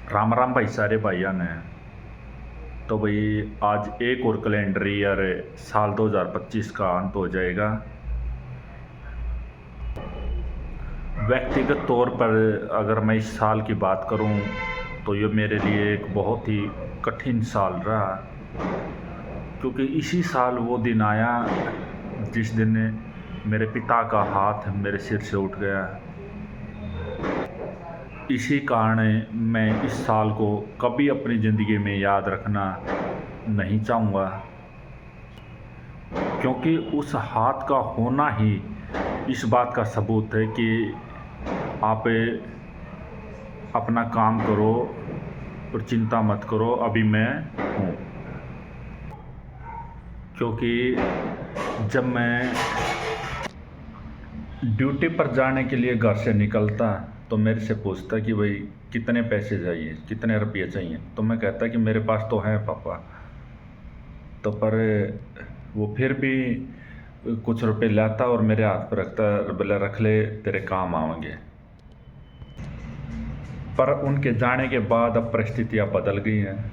राम राम भाई सारे भाइयों ने। तो भाई आज एक और कैलेंडर ईयर साल 2025 का अंत हो जाएगा। व्यक्तिगत तौर पर अगर मैं इस साल की बात करूं तो ये मेरे लिए एक बहुत ही कठिन साल रहा, क्योंकि इसी साल वो दिन आया जिस दिन मेरे पिता का हाथ मेरे सिर से उठ गया। इसी कारण मैं इस साल को कभी अपनी ज़िंदगी में याद रखना नहीं चाहूँगा, क्योंकि उस हाथ का होना ही इस बात का सबूत है कि आप अपना काम करो और चिंता मत करो, अभी मैं हूँ। क्योंकि जब मैं ड्यूटी पर जाने के लिए घर से निकलता तो मेरे से पूछता कि भाई कितने पैसे चाहिए, कितने रुपये चाहिए। तो मैं कहता कि मेरे पास तो है पापा। तो पर वो फिर भी कुछ रुपए लाता और मेरे हाथ पर रखता, बोला रख ले तेरे काम आएंगे। पर उनके जाने के बाद अब परिस्थितियाँ बदल गई हैं।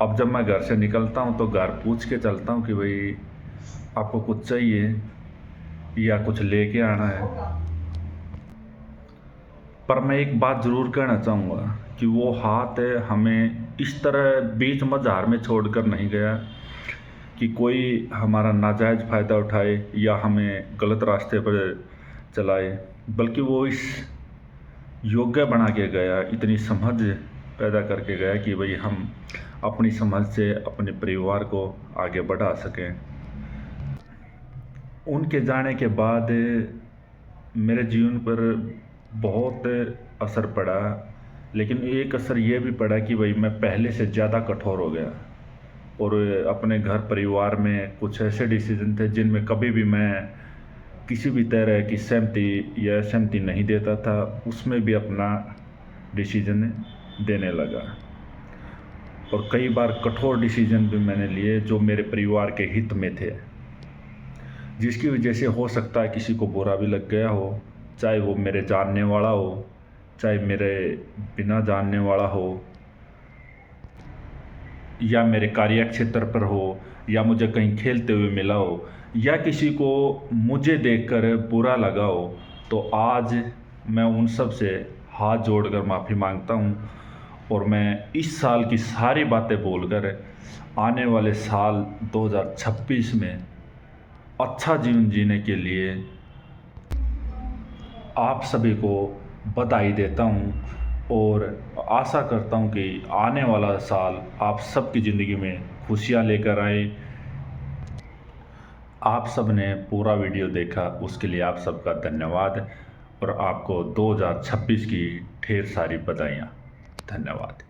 अब जब मैं घर से निकलता हूँ तो घर पूछ के चलता हूँ कि भाई आपको कुछ चाहिए या कुछ लेके आना है। पर मैं एक बात ज़रूर कहना चाहूँगा कि वो हाथ हमें इस तरह बीच मझधार में छोड़कर नहीं गया कि कोई हमारा नाजायज़ फ़ायदा उठाए या हमें गलत रास्ते पर चलाए, बल्कि वो इस योग्य बना के गया, इतनी समझ पैदा करके गया कि भाई हम अपनी समझ से अपने परिवार को आगे बढ़ा सकें। उनके जाने के बाद मेरे जीवन पर बहुत असर पड़ा, लेकिन एक असर ये भी पड़ा कि भाई मैं पहले से ज़्यादा कठोर हो गया और अपने घर परिवार में कुछ ऐसे डिसीजन थे जिनमें कभी भी मैं किसी भी तरह की सहमति या असहमति नहीं देता था, उसमें भी अपना डिसीजन देने लगा। और कई बार कठोर डिसीजन भी मैंने लिए जो मेरे परिवार के हित में थे, जिसकी वजह से हो सकता है किसी को बुरा भी लग गया हो, चाहे वो मेरे जानने वाला हो, चाहे मेरे बिना जानने वाला हो, या मेरे कार्य क्षेत्र पर हो, या मुझे कहीं खेलते हुए मिला हो, या किसी को मुझे देखकर बुरा लगा हो। तो आज मैं उन सब से हाथ जोड़कर माफ़ी मांगता हूँ और मैं इस साल की सारी बातें बोलकर आने वाले साल 2026 में अच्छा जीवन जीने के लिए आप सभी को बधाई देता हूँ और आशा करता हूँ कि आने वाला साल आप सबकी ज़िंदगी में खुशियाँ लेकर आए। आप सब ने पूरा वीडियो देखा उसके लिए आप सबका धन्यवाद और आपको 2026 की ढेर सारी बधाइयाँ। धन्यवाद।